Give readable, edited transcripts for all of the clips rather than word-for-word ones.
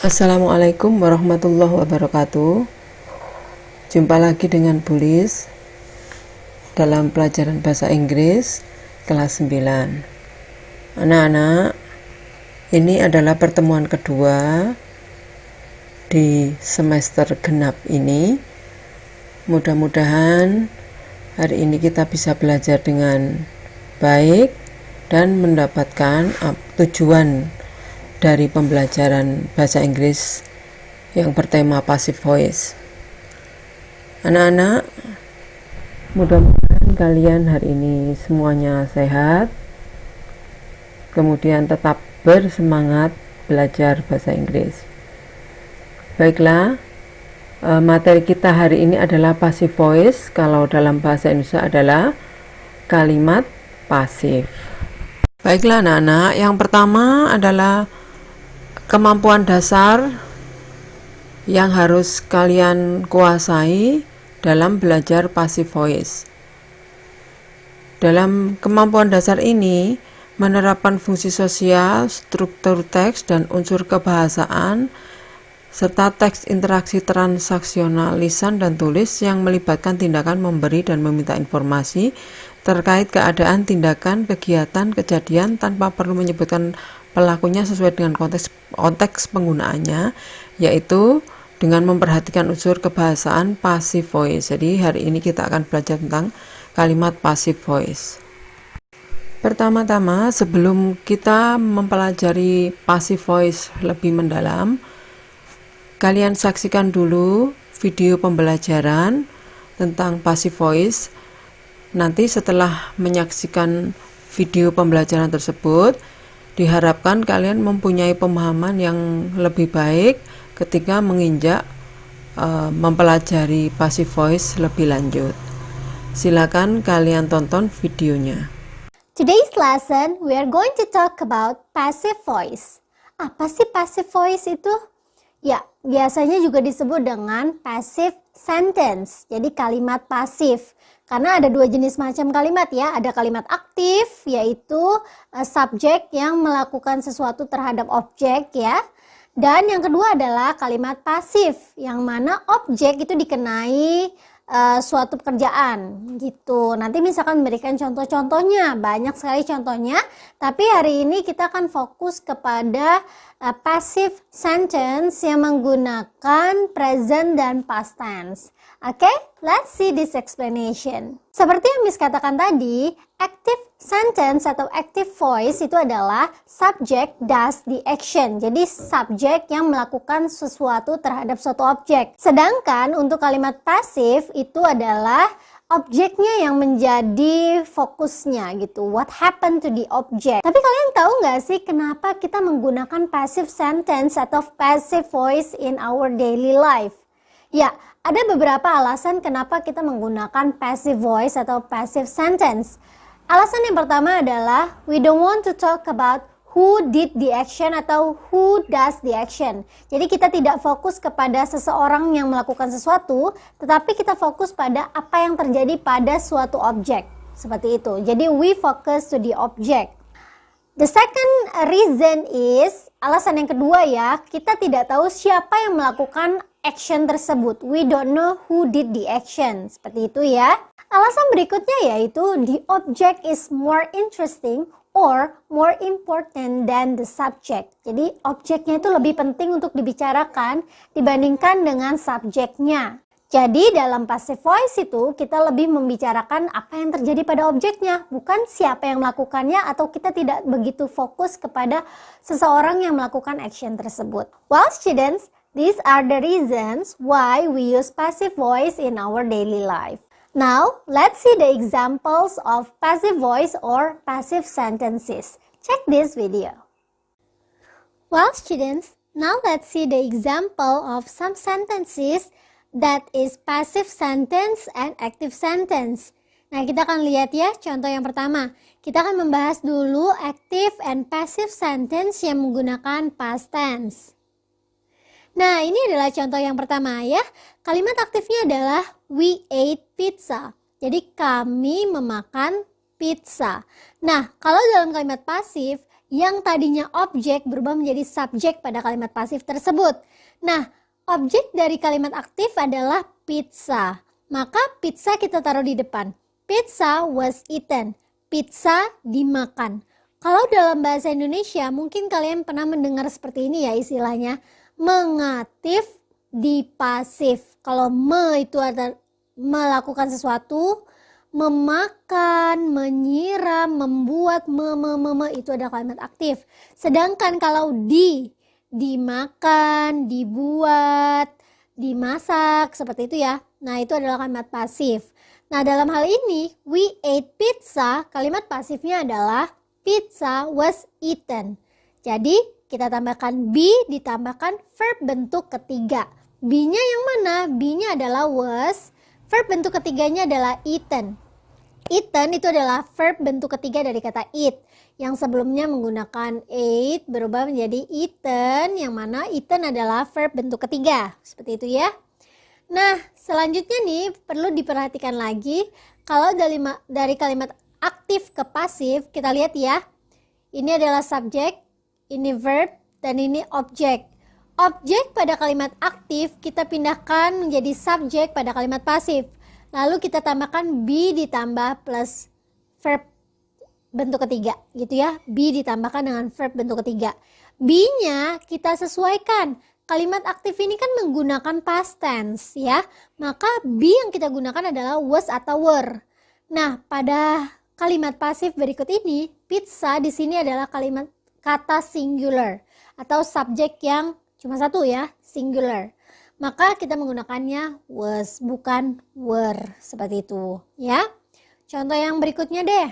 Assalamualaikum warahmatullahi wabarakatuh. Jumpa lagi dengan Bu Lis dalam pelajaran bahasa Inggris kelas 9. Anak-anak, ini adalah pertemuan kedua di semester genap ini. Mudah-mudahan hari ini kita bisa belajar dengan baik dan mendapatkan tujuan dari pembelajaran bahasa Inggris yang bertema passive voice. Anak-anak, mudah-mudahan kalian hari ini semuanya sehat, kemudian tetap bersemangat belajar bahasa Inggris. Baiklah, materi kita hari ini adalah passive voice. Kalau dalam bahasa Indonesia adalah kalimat pasif. Baiklah anak-anak, yang pertama adalah kemampuan dasar yang harus kalian kuasai dalam belajar passive voice. Dalam kemampuan dasar ini, menerapkan fungsi sosial, struktur teks, dan unsur kebahasaan, serta teks interaksi transaksional lisan dan tulis yang melibatkan tindakan memberi dan meminta informasi terkait keadaan, tindakan, kegiatan, kejadian tanpa perlu menyebutkan pelakunya sesuai dengan konteks penggunaannya, yaitu dengan memperhatikan unsur kebahasaan passive voice. Jadi hari ini kita akan belajar tentang kalimat passive voice. Pertama-tama, sebelum kita mempelajari passive voice lebih mendalam, kalian saksikan dulu video pembelajaran tentang passive voice. Nanti setelah menyaksikan video pembelajaran tersebut, diharapkan kalian mempunyai pemahaman yang lebih baik ketika menginjak mempelajari passive voice lebih lanjut. Silakan kalian tonton videonya. Today's lesson, we are going to talk about passive voice. Apa sih passive voice itu? Ya, biasanya juga disebut dengan passive sentence, jadi kalimat pasif. Karena ada dua jenis macam kalimat ya, ada kalimat aktif, yaitu subjek yang melakukan sesuatu terhadap objek ya. Dan yang kedua adalah kalimat pasif, yang mana objek itu dikenai suatu pekerjaan gitu. Nanti misalkan memberikan contoh-contohnya, banyak sekali contohnya, tapi hari ini kita akan fokus kepada passive sentence yang menggunakan present dan past tense. Oke, let's see this explanation. Seperti yang Miss katakan tadi, active sentence atau active voice itu adalah subject does the action. Jadi subjek yang melakukan sesuatu terhadap suatu objek. Sedangkan untuk kalimat pasif itu adalah objeknya yang menjadi fokusnya gitu. What happened to the object? Tapi kalian tahu nggak sih kenapa kita menggunakan passive sentence atau passive voice in our daily life? Ya, ada beberapa alasan kenapa kita menggunakan passive voice atau passive sentence. Alasan yang pertama adalah we don't want to talk about who did the action atau who does the action. Jadi kita tidak fokus kepada seseorang yang melakukan sesuatu, tetapi kita fokus pada apa yang terjadi pada suatu objek. Seperti itu. Jadi we focus to the object. The second reason is, alasan yang kedua ya, kita tidak tahu siapa yang melakukan action tersebut. We don't know who did the action. Seperti itu ya. Alasan berikutnya yaitu the object is more interesting or more important than the subject. Jadi objeknya itu lebih penting untuk dibicarakan dibandingkan dengan subjeknya. Jadi dalam passive voice itu kita lebih membicarakan apa yang terjadi pada objeknya, bukan siapa yang melakukannya atau kita tidak begitu fokus kepada seseorang yang melakukan action tersebut. Well students, these are the reasons why we use passive voice in our daily life. Now, let's see the examples of passive voice or passive sentences. Check this video. Well students, now let's see the example of some sentences that is passive sentence and active sentence. Nah, kita akan lihat ya contoh yang pertama. Kita akan membahas dulu active and passive sentence yang menggunakan past tense. Nah, ini adalah contoh yang pertama ya. Kalimat aktifnya adalah we ate pizza. Jadi kami memakan pizza. Nah, kalau dalam kalimat pasif yang tadinya objek berubah menjadi subjek pada kalimat pasif tersebut. Nah, objek dari kalimat aktif adalah pizza. Maka pizza kita taruh di depan. Pizza was eaten. Pizza dimakan. Kalau dalam bahasa Indonesia mungkin kalian pernah mendengar seperti ini ya istilahnya. Mengatif di pasif. Kalau itu ada melakukan sesuatu, memakan, menyiram, membuat, itu adalah kalimat aktif. Sedangkan kalau dimakan, dibuat, dimasak, seperti itu ya. Nah, itu adalah kalimat pasif. Nah, dalam hal ini, we ate pizza, kalimat pasifnya adalah pizza was eaten. Jadi, kita tambahkan be, ditambahkan verb bentuk ketiga. Be-nya yang mana? Be-nya adalah was, verb bentuk ketiganya adalah eaten. Eaten itu adalah verb bentuk ketiga dari kata eat. Yang sebelumnya menggunakan ate berubah menjadi eaten, yang mana eaten adalah verb bentuk ketiga. Seperti itu ya. Nah, selanjutnya nih perlu diperhatikan lagi. Kalau dari kalimat aktif ke pasif, kita lihat ya. Ini adalah subjek, ini verb, dan ini objek. Objek pada kalimat aktif kita pindahkan menjadi subjek pada kalimat pasif. Lalu kita tambahkan be ditambah plus verb bentuk ketiga gitu ya. Be ditambahkan dengan verb bentuk ketiga. Be-nya kita sesuaikan. Kalimat aktif ini kan menggunakan past tense ya. Maka be yang kita gunakan adalah was atau were. Nah, pada kalimat pasif berikut ini, pizza di sini adalah kalimat kata singular atau subjek yang cuma satu ya, singular. Maka kita menggunakannya was, bukan were, seperti itu ya. Contoh yang berikutnya deh.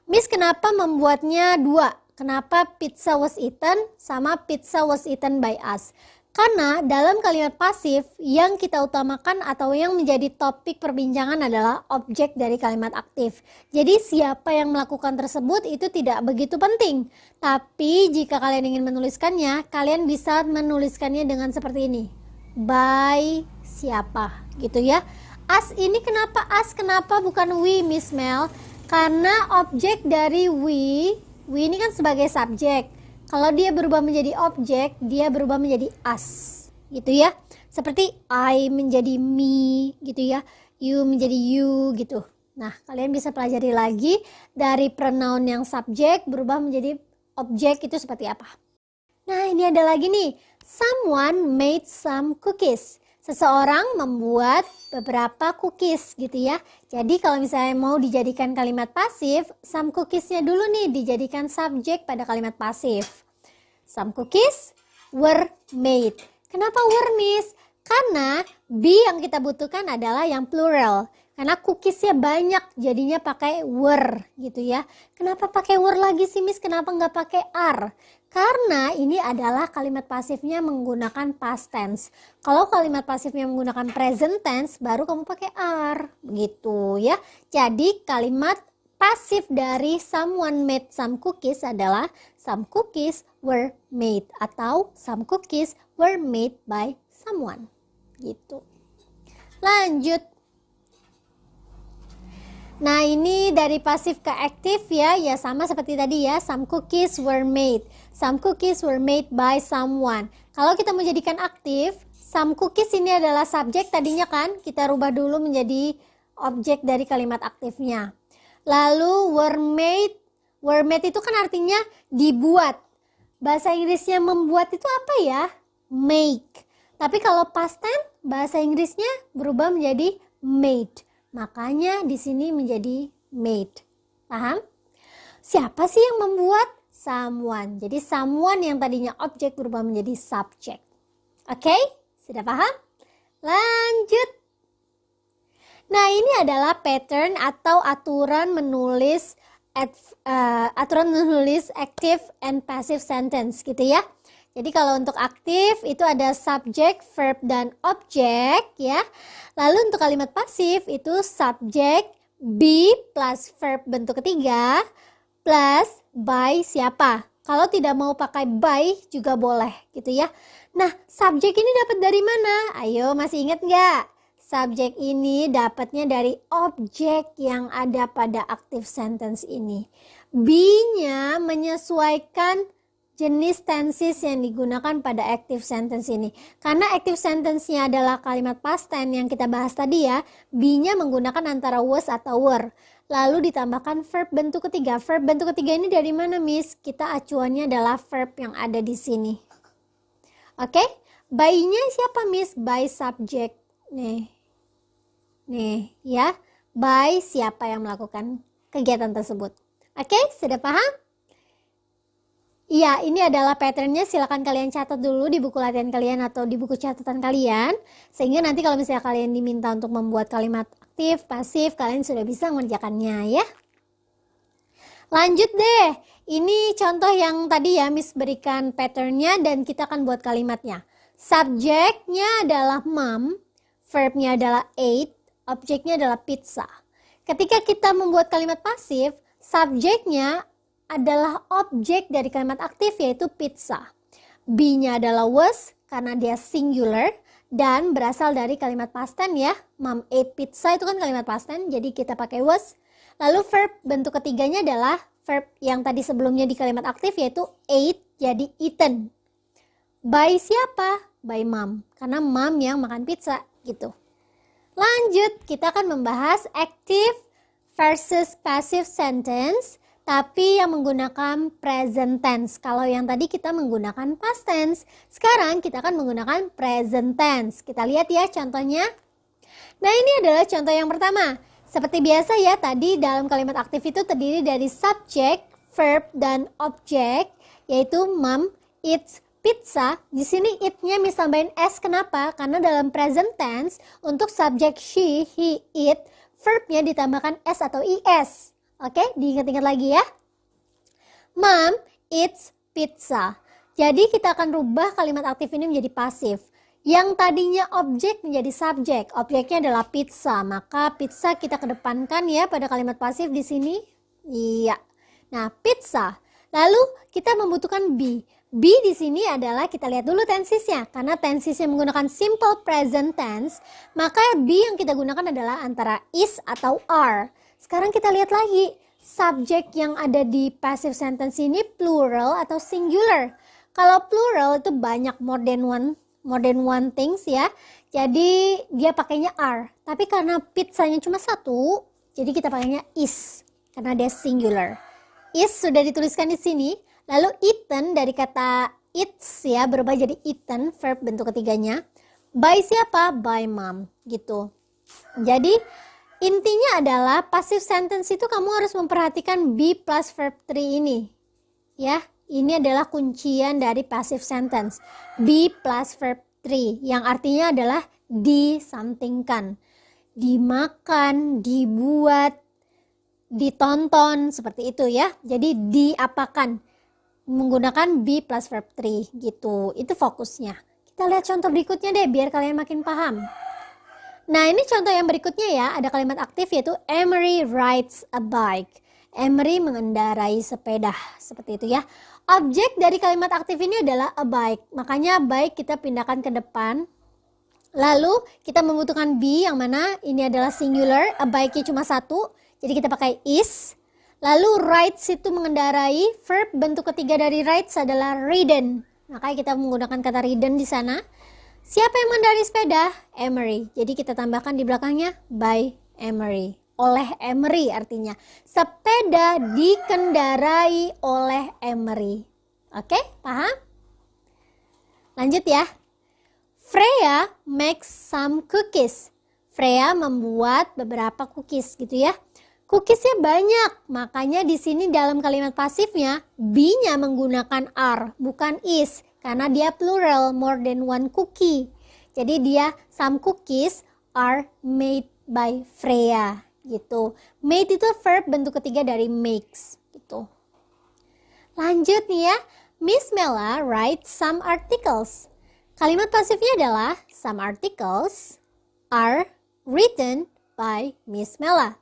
Miss kenapa membuatnya dua? Kenapa pizza was eaten sama pizza was eaten by us? Karena dalam kalimat pasif yang kita utamakan atau yang menjadi topik perbincangan adalah objek dari kalimat aktif. Jadi siapa yang melakukan tersebut itu tidak begitu penting. Tapi jika kalian ingin menuliskannya, kalian bisa menuliskannya dengan seperti ini. By siapa gitu ya. Us ini kenapa us? Kenapa bukan we, Miss Mel? Karena objek dari we ini kan sebagai subjek. Kalau dia berubah menjadi objek, dia berubah menjadi us, gitu ya. Seperti I menjadi me, gitu ya. You menjadi you, gitu. Nah, kalian bisa pelajari lagi dari pronoun yang subjek berubah menjadi objek itu seperti apa. Nah, ini ada lagi nih. Someone made some cookies. Seseorang membuat beberapa cookies gitu ya. Jadi kalau misalnya mau dijadikan kalimat pasif, some cookiesnya dulu nih dijadikan subjek pada kalimat pasif. Some cookies were made. Kenapa were, Miss? Karena be yang kita butuhkan adalah yang plural. Karena cookiesnya banyak, jadinya pakai were gitu ya. Kenapa pakai were lagi sih, Miss? Kenapa nggak pakai are? Karena ini adalah kalimat pasifnya menggunakan past tense. Kalau kalimat pasifnya menggunakan present tense, baru kamu pakai are, begitu ya. Jadi kalimat pasif dari someone made some cookies adalah some cookies were made atau some cookies were made by someone, gitu. Lanjut. Nah, ini dari pasif ke aktif ya sama seperti tadi ya, some cookies were made. Some cookies were made by someone. Kalau kita mau jadikan aktif, some cookies ini adalah subjek tadinya kan, kita rubah dulu menjadi objek dari kalimat aktifnya. Lalu were made itu kan artinya dibuat. Bahasa Inggrisnya membuat itu apa ya? Make. Tapi kalau past tense, bahasa Inggrisnya berubah menjadi made. Makanya di sini menjadi made. Paham? Siapa sih yang membuat? Someone. Jadi someone yang tadinya objek berubah menjadi subject. Oke? Sudah paham? Lanjut. Nah, ini adalah pattern atau aturan menulis active and passive sentence gitu ya. Jadi kalau untuk aktif itu ada subjek, verb, dan objek ya. Lalu untuk kalimat pasif itu subjek, be plus verb bentuk ketiga plus by siapa. Kalau tidak mau pakai by juga boleh gitu ya. Nah, subjek ini dapat dari mana? Ayo, masih ingat nggak? Subjek ini dapatnya dari objek yang ada pada active sentence ini. be-nya menyesuaikan jenis tenses yang digunakan pada active sentence ini. Karena active sentence-nya adalah kalimat past tense yang kita bahas tadi ya, be-nya menggunakan antara was atau were. Lalu ditambahkan verb bentuk ketiga. Verb bentuk ketiga ini dari mana, Miss? Kita acuannya adalah verb yang ada di sini. Oke? By-nya siapa, Miss? By subject. Nih ya. By siapa yang melakukan kegiatan tersebut. Oke, sudah paham? Iya, ini adalah patternnya. Silakan kalian catat dulu di buku latihan kalian atau di buku catatan kalian. Sehingga nanti kalau misalnya kalian diminta untuk membuat kalimat aktif, pasif, kalian sudah bisa mengerjakannya ya. Lanjut deh. Ini contoh yang tadi ya Miss berikan patternnya dan kita akan buat kalimatnya. Subjeknya adalah mom, verbnya adalah ate, objeknya adalah pizza. Ketika kita membuat kalimat pasif, subjeknya adalah objek dari kalimat aktif yaitu pizza. Be-nya adalah was karena dia singular dan berasal dari kalimat past tense ya. Mom ate pizza itu kan kalimat past tense, jadi kita pakai was. Lalu verb bentuk ketiganya adalah verb yang tadi sebelumnya di kalimat aktif yaitu ate jadi eaten. By siapa? By mom, karena mom yang makan pizza gitu. Lanjut, kita akan membahas active versus passive sentence, tapi yang menggunakan present tense. Kalau yang tadi kita menggunakan past tense, sekarang kita akan menggunakan present tense. Kita lihat ya contohnya. Nah, ini adalah contoh yang pertama. Seperti biasa ya, tadi dalam kalimat aktif itu terdiri dari subject, verb, dan objek, yaitu mom eats pizza. Di sini it-nya Miss tambahin s, kenapa? Karena dalam present tense, untuk subjek she, he, it, verbnya ditambahkan s atau is. Oke, diingat-ingat lagi ya. Mom eats pizza. Jadi kita akan rubah kalimat aktif ini menjadi pasif. Yang tadinya objek menjadi subjek. Objeknya adalah pizza. Maka pizza kita kedepankan ya pada kalimat pasif di sini. Iya. Nah, pizza. Lalu kita membutuhkan be. Be di sini adalah, kita lihat dulu tensesnya. Karena tensesnya menggunakan simple present tense, maka be yang kita gunakan adalah antara is atau are. Sekarang kita lihat lagi, subjek yang ada di passive sentence ini plural atau singular. Kalau plural itu banyak more than one things ya. Jadi dia pakainya are. Tapi karena pizzanya cuma satu, jadi kita pakainya is karena dia singular. Is sudah dituliskan di sini. Lalu eaten dari kata eats ya berubah jadi eaten, verb bentuk ketiganya. By siapa? By mom gitu. Jadi intinya adalah passive sentence itu kamu harus memperhatikan be plus verb 3 ini. Ya, ini adalah kuncian dari passive sentence. Be plus verb 3 yang artinya adalah di-somethingkan. Dimakan, dibuat, ditonton, seperti itu ya. Jadi diapakan menggunakan be plus verb 3 gitu. Itu fokusnya. Kita lihat contoh berikutnya deh biar kalian makin paham. Nah, ini contoh yang berikutnya ya, ada kalimat aktif yaitu Emery rides a bike. Emery mengendarai sepeda, seperti itu ya. Objek dari kalimat aktif ini adalah a bike, makanya bike kita pindahkan ke depan. Lalu kita membutuhkan be yang mana ini adalah singular, a bike-nya cuma satu, jadi kita pakai is. Lalu rides itu mengendarai, verb bentuk ketiga dari rides adalah ridden, makanya kita menggunakan kata ridden di sana. Siapa yang mengendarai sepeda? Emery. Jadi kita tambahkan di belakangnya by Emery. Oleh Emery artinya. Sepeda dikendarai oleh Emery. Oke, paham? Lanjut ya. Freya makes some cookies. Freya membuat beberapa cookies gitu ya. Cookiesnya banyak, makanya di sini dalam kalimat pasifnya be-nya menggunakan are, bukan is. Karena dia plural, more than one cookie. Jadi dia some cookies are made by Freya gitu. Made itu verb bentuk ketiga dari makes gitu. Lanjut nih ya, Miss Mela write some articles. Kalimat pasifnya adalah some articles are written by Miss Mela.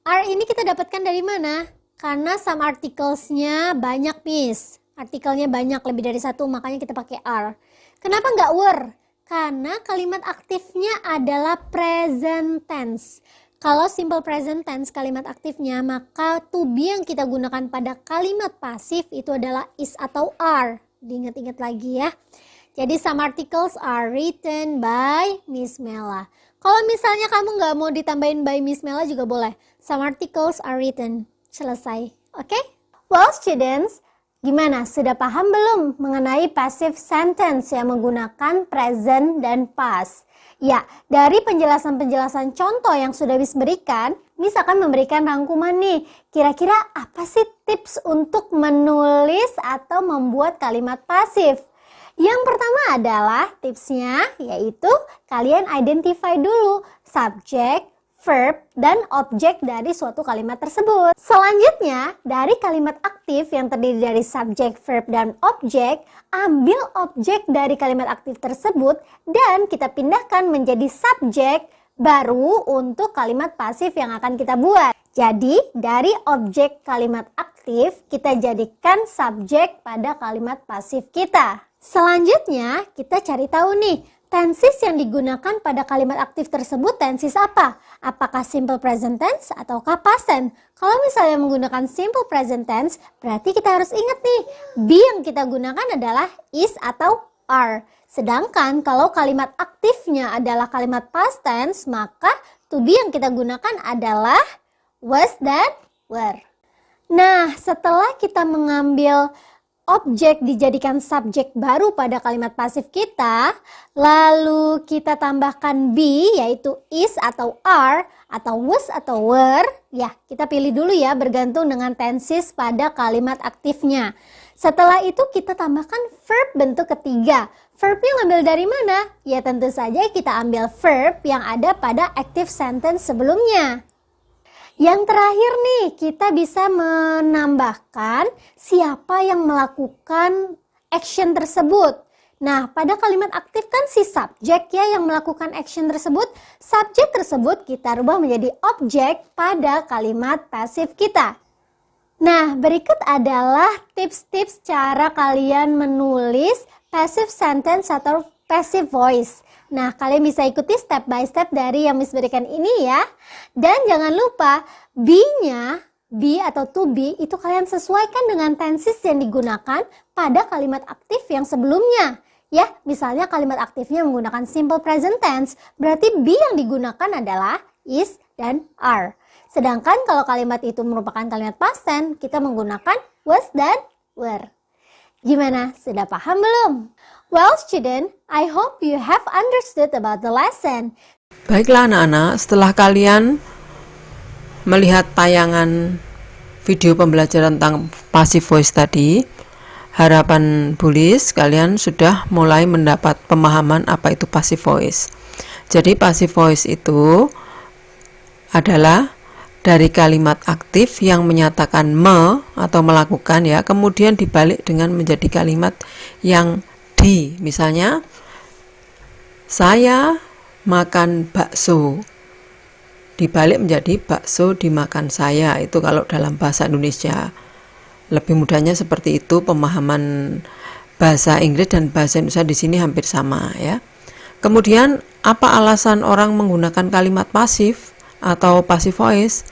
Are ini kita dapatkan dari mana? Karena some articles-nya banyak, Miss. Artikelnya banyak, lebih dari satu, makanya kita pakai are. Kenapa nggak were? Karena kalimat aktifnya adalah present tense. Kalau simple present tense kalimat aktifnya, maka to be yang kita gunakan pada kalimat pasif itu adalah is atau are. Diingat-ingat lagi ya. Jadi some articles are written by Miss Mela. Kalau misalnya kamu nggak mau ditambahin by Miss Mela juga boleh. Some articles are written. Selesai. Oke? Well students, gimana? Sudah paham belum mengenai passive sentence yang menggunakan present dan past? Ya, dari penjelasan-penjelasan contoh yang sudah Miss berikan, Miss akan memberikan rangkuman nih. Kira-kira apa sih tips untuk menulis atau membuat kalimat pasif? Yang pertama adalah tipsnya yaitu kalian identify dulu subjek, verb, dan objek dari suatu kalimat tersebut. Selanjutnya, dari kalimat aktif yang terdiri dari subjek, verb, dan objek, ambil objek dari kalimat aktif tersebut dan kita pindahkan menjadi subjek baru untuk kalimat pasif yang akan kita buat. Jadi, dari objek kalimat aktif, kita jadikan subjek pada kalimat pasif kita. Selanjutnya, kita cari tahu nih, tenses yang digunakan pada kalimat aktif tersebut tenses apa? Apakah simple present tense ataukah past tense? Kalau misalnya menggunakan simple present tense, berarti kita harus ingat nih, be yang kita gunakan adalah is atau are. Sedangkan kalau kalimat aktifnya adalah kalimat past tense, maka to be yang kita gunakan adalah was dan were. Nah, setelah kita mengambil objek dijadikan subjek baru pada kalimat pasif kita, lalu kita tambahkan be yaitu is atau are atau was atau were, ya kita pilih dulu ya bergantung dengan tenses pada kalimat aktifnya. Setelah itu kita tambahkan verb bentuk ketiga. Verbnya ngambil dari mana? Ya tentu saja kita ambil verb yang ada pada active sentence sebelumnya. Yang terakhir nih, kita bisa menambahkan siapa yang melakukan action tersebut. Nah, pada kalimat aktif kan si subjek ya yang melakukan action tersebut. Subjek tersebut kita rubah menjadi objek pada kalimat pasif kita. Nah, berikut adalah tips-tips cara kalian menulis passive sentence atau passive voice. Nah, kalian bisa ikuti step by step dari yang Miss berikan ini ya. Dan jangan lupa, be-nya, be atau to be, itu kalian sesuaikan dengan tenses yang digunakan pada kalimat aktif yang sebelumnya. Ya, misalnya kalimat aktifnya menggunakan simple present tense, berarti be yang digunakan adalah is dan are. Sedangkan kalau kalimat itu merupakan kalimat past tense, kita menggunakan was dan were. Gimana? Sudah paham belum? Well student, I hope you have understood about the lesson. Baiklah anak-anak, setelah kalian melihat tayangan video pembelajaran tentang passive voice tadi, harapan Bulis kalian sudah mulai mendapat pemahaman apa itu passive voice. Jadi passive voice itu adalah dari kalimat aktif yang menyatakan atau melakukan ya, kemudian dibalik dengan menjadi kalimat yang misalnya saya makan bakso, dibalik menjadi bakso dimakan saya. Itu kalau dalam bahasa Indonesia. Lebih mudahnya seperti itu, pemahaman bahasa Inggris dan bahasa Indonesia di sini hampir sama ya. Kemudian apa alasan orang menggunakan kalimat pasif atau passive voice?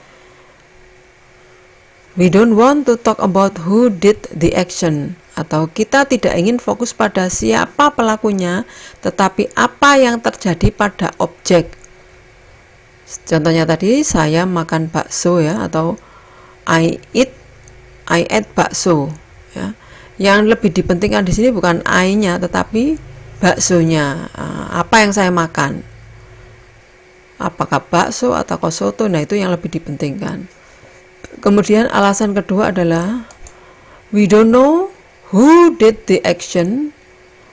We don't want to talk about who did the action, atau kita tidak ingin fokus pada siapa pelakunya, tetapi apa yang terjadi pada objek. Contohnya tadi saya makan bakso ya, atau I ate bakso ya. Yang lebih dipentingkan di sini bukan I-nya tetapi baksonya. Apa yang saya makan? Apakah bakso atau soto? Nah, itu yang lebih dipentingkan. Kemudian alasan kedua adalah we don't know who did the action,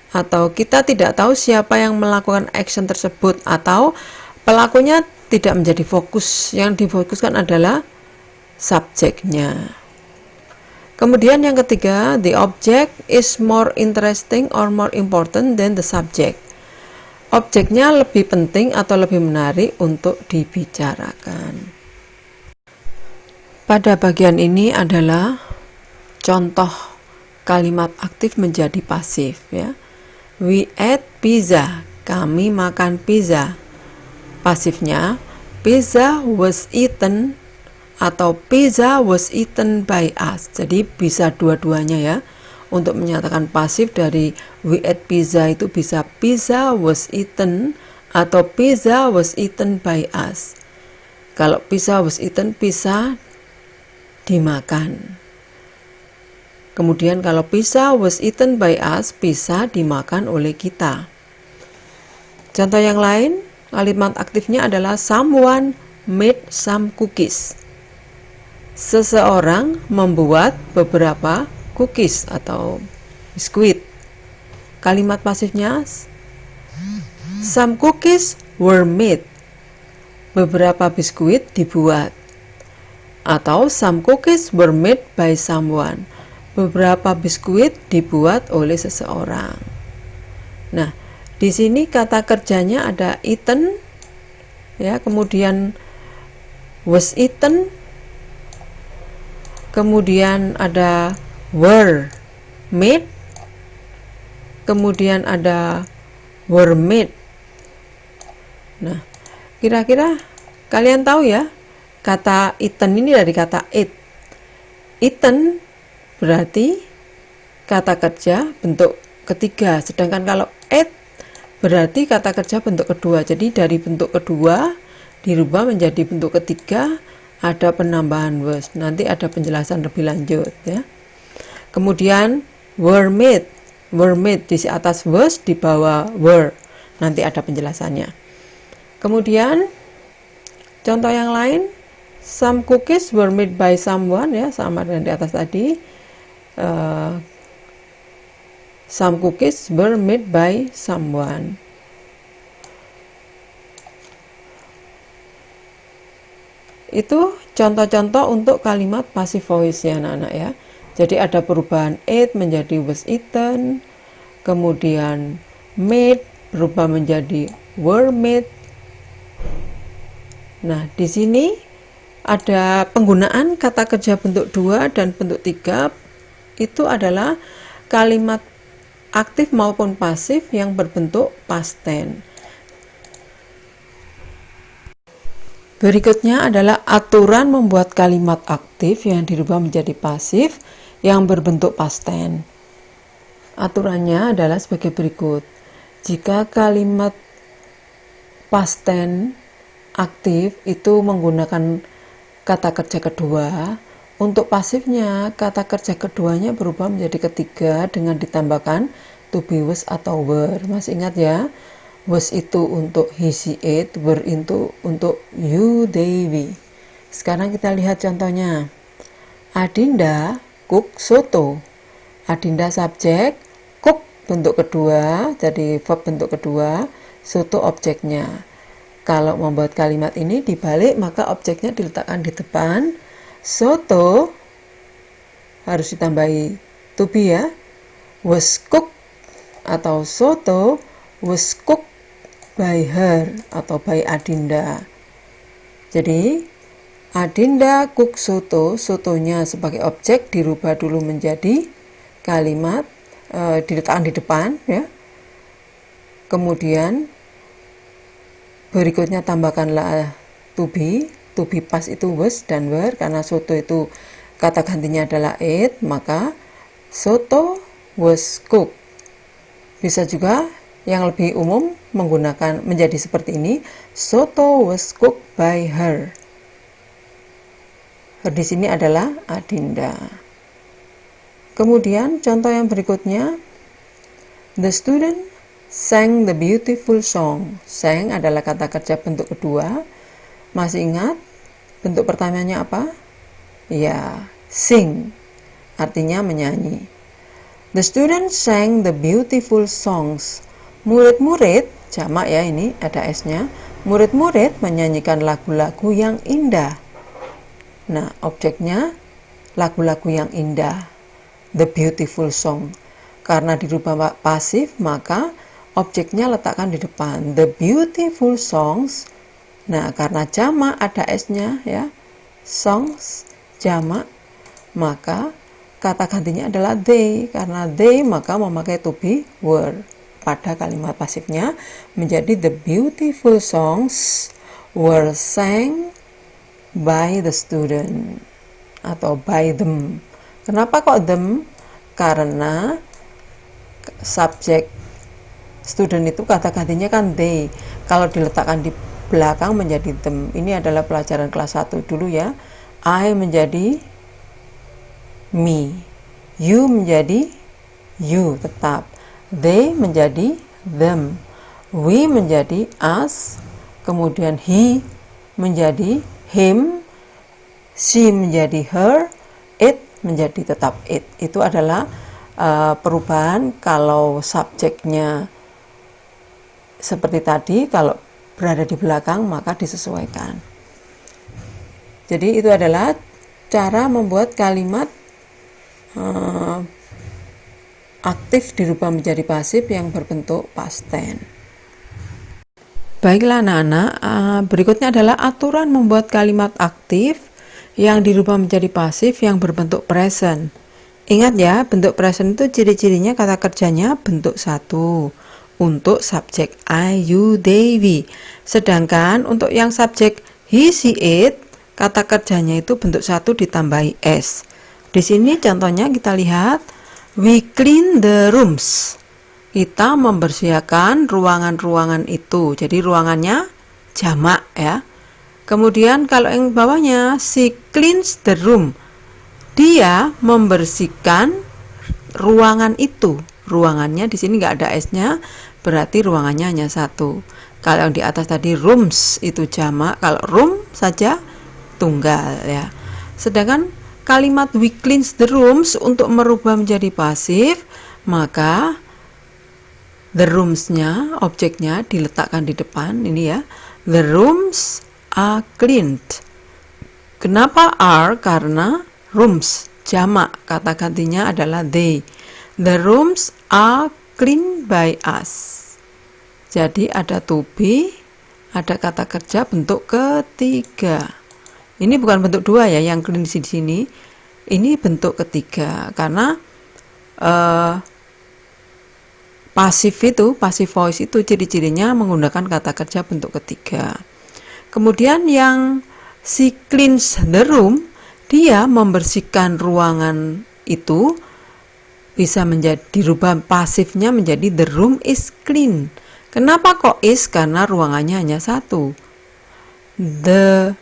atau kita tidak tahu siapa yang melakukan action tersebut, atau pelakunya tidak menjadi fokus, yang difokuskan adalah subjeknya. Kemudian yang ketiga, the object is more interesting or more important than the subject. Objeknya lebih penting atau lebih menarik untuk dibicarakan. Pada bagian ini adalah contoh kalimat aktif menjadi pasif ya. We ate pizza, kami makan pizza. Pasifnya pizza was eaten atau pizza was eaten by us. Jadi bisa dua-duanya ya. Untuk menyatakan pasif dari we ate pizza itu bisa pizza was eaten atau pizza was eaten by us. Kalau pizza was eaten, pizza dimakan. Kemudian kalau pizza was eaten by us, pizza dimakan oleh kita. Contoh yang lain, kalimat aktifnya adalah someone made some cookies. Seseorang membuat beberapa cookies atau biskuit. Kalimat pasifnya some cookies were made. Beberapa biskuit dibuat. Atau some cookies were made by someone. Beberapa biskuit dibuat oleh seseorang. Nah, di sini kata kerjanya ada eaten ya, kemudian was eaten, kemudian ada were made, kemudian ada were made. Nah, kira-kira kalian tahu ya, kata eaten ini dari kata eat. Eaten berarti kata kerja bentuk ketiga, sedangkan kalau ate berarti kata kerja bentuk kedua. Jadi dari bentuk kedua dirubah menjadi bentuk ketiga, ada penambahan was. Nanti ada penjelasan lebih lanjut ya. Kemudian were made di atas was, di bawah were. Nanti ada penjelasannya. Kemudian contoh yang lain, some cookies were made by someone ya, sama dengan di atas tadi. Some cookies were made by someone. Itu contoh-contoh untuk kalimat passive voice ya anak-anak ya. Jadi ada perubahan ate menjadi was eaten, kemudian made berubah menjadi were made. Nah, di sini ada penggunaan kata kerja bentuk 2 dan bentuk 3. Itu adalah kalimat aktif maupun pasif yang berbentuk past tense. Berikutnya adalah aturan membuat kalimat aktif yang dirubah menjadi pasif yang berbentuk past tense. Aturannya adalah sebagai berikut. Jika kalimat past tense aktif itu menggunakan kata kerja kedua, untuk pasifnya kata kerja keduanya berubah menjadi ketiga dengan ditambahkan to be, was atau were. Masih ingat ya? Was itu untuk he, she, it, were itu untuk you, they, we. Sekarang kita lihat contohnya. Adinda cook soto. Adinda subjek, cook bentuk kedua, jadi verb bentuk kedua, soto objeknya. Kalau membuat kalimat ini dibalik, maka objeknya diletakkan di depan. Soto harus ditambahi to be ya. Was cooked atau soto was cooked by her atau by Adinda. Jadi Adinda cook soto, sotonya sebagai objek dirubah dulu menjadi kalimat diletakkan di depan ya. Kemudian berikutnya tambahkanlah to be pas itu was dan were, karena soto itu kata gantinya adalah ate, maka soto was cooked. Bisa juga yang lebih umum menggunakan menjadi seperti ini, soto was cooked by her. Her di sini adalah Adinda. Kemudian contoh yang berikutnya, the student sang the beautiful song. Sang adalah kata kerja bentuk kedua. Masih ingat bentuk pertamanya apa? Ya, sing. Artinya menyanyi. The students sang the beautiful songs. Murid-murid, jamak ya ini, ada S-nya. Murid-murid menyanyikan lagu-lagu yang indah. Nah, objeknya lagu-lagu yang indah. The beautiful song. Karena dirubah pasif, maka objeknya letakkan di depan. The beautiful songs. Nah, karena jamak ada S-nya ya. Songs, jamak, maka kata gantinya adalah they. Karena they, maka memakai to be, were. Pada kalimat pasifnya menjadi the beautiful songs were sang by the student atau by them. Kenapa kok them? Karena subjek student itu kata gantinya kan they. Kalau diletakkan di belakang menjadi them. Ini adalah pelajaran kelas 1 dulu ya. I menjadi me, you menjadi you tetap, they menjadi them, we menjadi us, kemudian he menjadi him, she menjadi her, it menjadi tetap it. Itu adalah perubahan kalau subjeknya seperti tadi, kalau berada di belakang maka disesuaikan. Jadi itu adalah cara membuat kalimat aktif dirubah menjadi pasif yang berbentuk past tense. Baiklah anak-anak, berikutnya adalah aturan membuat kalimat aktif yang dirubah menjadi pasif yang berbentuk present. Ingat ya, bentuk present itu ciri-cirinya kata kerjanya bentuk 1 untuk subjek I, you, they, we. Sedangkan untuk yang subjek he, she, it, kata kerjanya itu bentuk 1 ditambahi s. Di sini contohnya kita lihat, we clean the rooms. Kita membersihkan ruangan-ruangan itu. Jadi ruangannya jamak ya. Kemudian kalau yang bawahnya, she cleans the room. Dia membersihkan ruangan itu. Ruangannya di sini nggak ada s-nya, berarti ruangannya hanya 1. Kalau yang di atas tadi rooms itu jamak, kalau room saja tunggal ya. Sedangkan kalimat we cleans the rooms untuk merubah menjadi pasif, maka the rooms-nya, objeknya diletakkan di depan ini ya. The rooms are cleaned. Kenapa are? Karena rooms jamak, kata gantinya adalah they. The rooms are cleaned by us. Jadi ada to be, ada kata kerja bentuk ketiga. Ini bukan bentuk 2 ya, yang clean di sini. Ini bentuk ketiga karena passive voice itu ciri-cirinya menggunakan kata kerja bentuk ketiga. Kemudian yang she cleans the room, dia membersihkan ruangan itu bisa menjadi dirubah pasifnya menjadi the room is clean. Kenapa kok is? Karena ruangannya hanya 1. The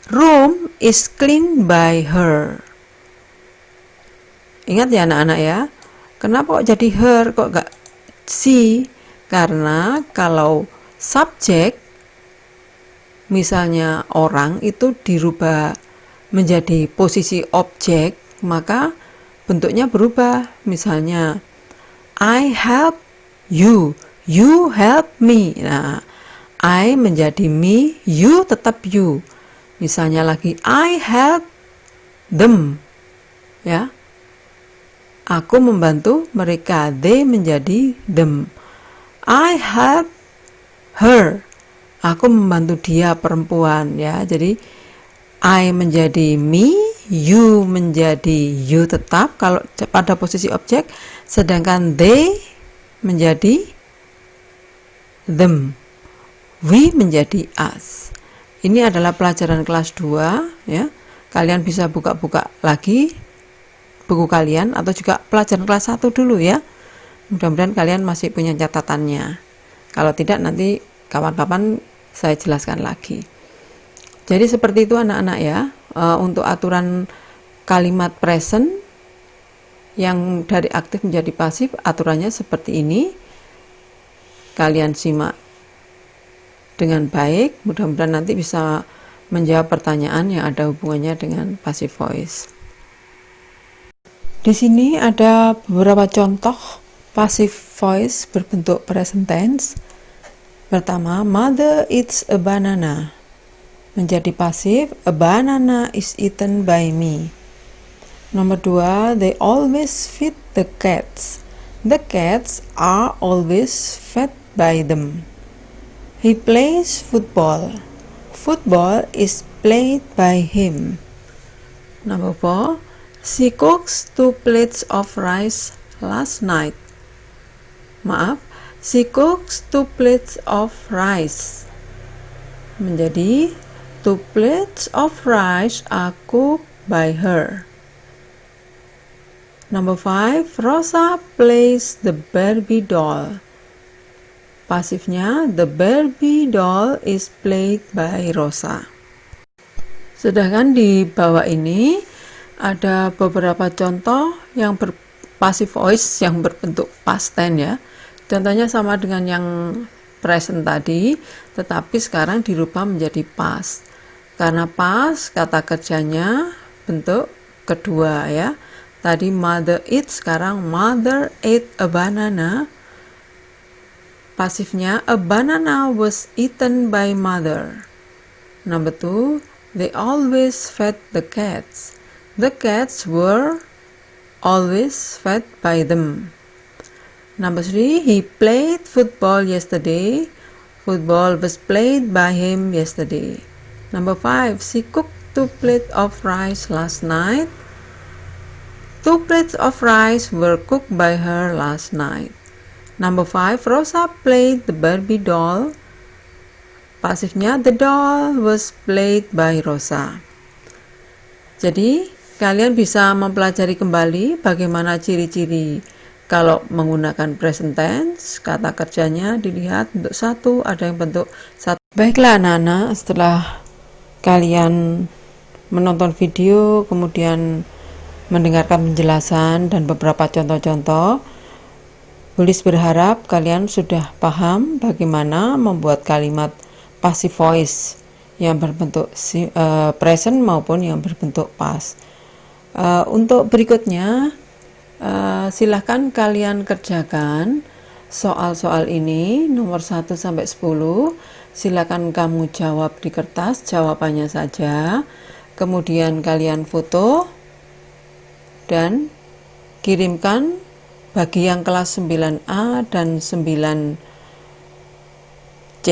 room is cleaned by her. Ingat ya anak-anak ya. Kenapa kok jadi her, kok gak she? Karena kalau subjek misalnya orang itu dirubah menjadi posisi objek, maka bentuknya berubah. Misalnya I help you, you help me. Nah, I menjadi me, you tetap you. Misalnya lagi I help them, ya, aku membantu mereka, they menjadi them. I help her, aku membantu dia, perempuan, ya. Jadi I menjadi me, you menjadi you tetap kalau pada posisi objek, sedangkan they menjadi them, we menjadi us. Ini adalah pelajaran kelas 2 ya. Kalian bisa buka-buka lagi buku kalian atau juga pelajaran kelas 1 dulu ya. Mudah-mudahan kalian masih punya catatannya. Kalau tidak nanti kapan-kapan saya jelaskan lagi. Jadi seperti itu anak-anak ya. Untuk aturan kalimat present yang dari aktif menjadi pasif, aturannya seperti ini. Kalian simak dengan baik, mudah-mudahan nanti bisa menjawab pertanyaan yang ada hubungannya dengan passive voice. Di sini ada beberapa contoh passive voice berbentuk present tense. Pertama, mother eats a banana. Menjadi pasif, a banana is eaten by me. Nomor 2, they always feed the cats. The cats are always fed by them. He plays football. Football is played by him. Number 4, she cooks 2 plates of rice last night. Maaf, she cooks 2 plates of rice. menjadi 2 plates of rice are cooked by her. Number 5, Rosa plays the Barbie doll. Pasifnya, the Barbie doll is played by Rosa. Sedangkan di bawah ini ada beberapa contoh yang passive voice yang berbentuk past tense ya. Contohnya sama dengan yang present tadi, tetapi sekarang dirubah menjadi past. Karena past kata kerjanya bentuk kedua ya. Tadi mother eat, sekarang mother ate a banana. Pasifnya, a banana was eaten by mother. Number 2, they always fed the cats. The cats were always fed by them. Number 3, he played football yesterday. Football was played by him yesterday. Number 5, she cooked 2 plates of rice last night. 2 plates of rice were cooked by her last night. Number 5, Rosa played the Barbie doll. Pasifnya, the doll was played by Rosa. Jadi, kalian bisa mempelajari kembali bagaimana ciri-ciri kalau menggunakan present tense. Kata kerjanya dilihat bentuk satu, ada yang bentuk satu. Baiklah anak-anak, setelah kalian menonton video, kemudian mendengarkan penjelasan dan beberapa contoh-contoh, Bulis berharap kalian sudah paham bagaimana membuat kalimat passive voice yang berbentuk present maupun yang berbentuk past. Untuk berikutnya, silahkan kalian kerjakan soal-soal ini nomor 1 sampai 10. Silakan kamu jawab di kertas jawabannya saja. Kemudian kalian foto dan kirimkan bagi yang kelas 9A dan 9C,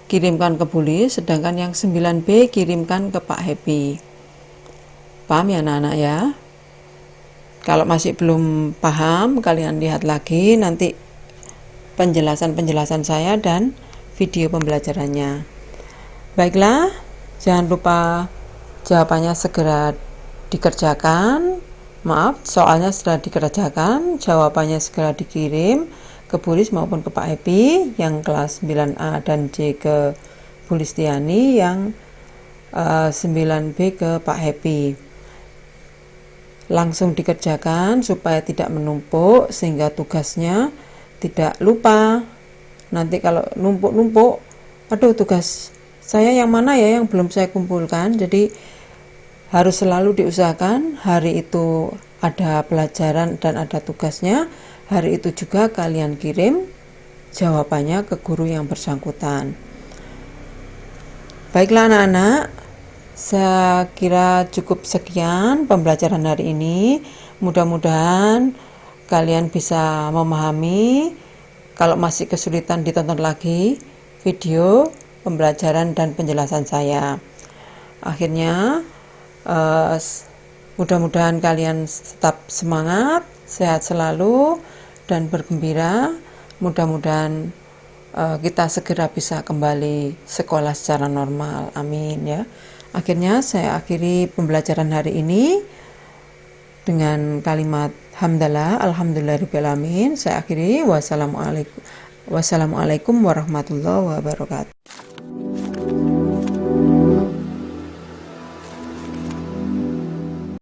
kirimkan ke Bulis, sedangkan yang 9B kirimkan ke Pak Happy. Paham ya anak-anak ya? Kalau masih belum paham, kalian lihat lagi nanti penjelasan-penjelasan saya dan video pembelajarannya. Baiklah, jangan lupa jawabannya segera dikerjakan. Maaf, soalnya sudah dikerjakan, jawabannya segera dikirim ke Bulis maupun ke Pak Happy, yang kelas 9A dan C ke Bulistiani, yang 9B ke Pak Happy. Langsung dikerjakan supaya tidak menumpuk, sehingga tugasnya tidak lupa. Nanti kalau numpuk-numpuk, aduh tugas saya yang mana ya yang belum saya kumpulkan. Jadi harus selalu diusahakan hari itu ada pelajaran dan ada tugasnya, hari itu juga kalian kirim jawabannya ke guru yang bersangkutan. Baiklah anak-anak, saya kira cukup sekian pembelajaran hari ini. Mudah-mudahan kalian bisa memahami. Kalau masih kesulitan, ditonton lagi video pembelajaran dan penjelasan saya. Akhirnya mudah-mudahan kalian tetap semangat, sehat selalu, dan bergembira. Mudah-mudahan kita segera bisa kembali sekolah secara normal. Amin ya. Akhirnya saya akhiri pembelajaran hari ini dengan kalimat hamdalah, alhamdulillahirabbil alamin. Saya akhiri, wassalamualaikum warahmatullahi wabarakatuh.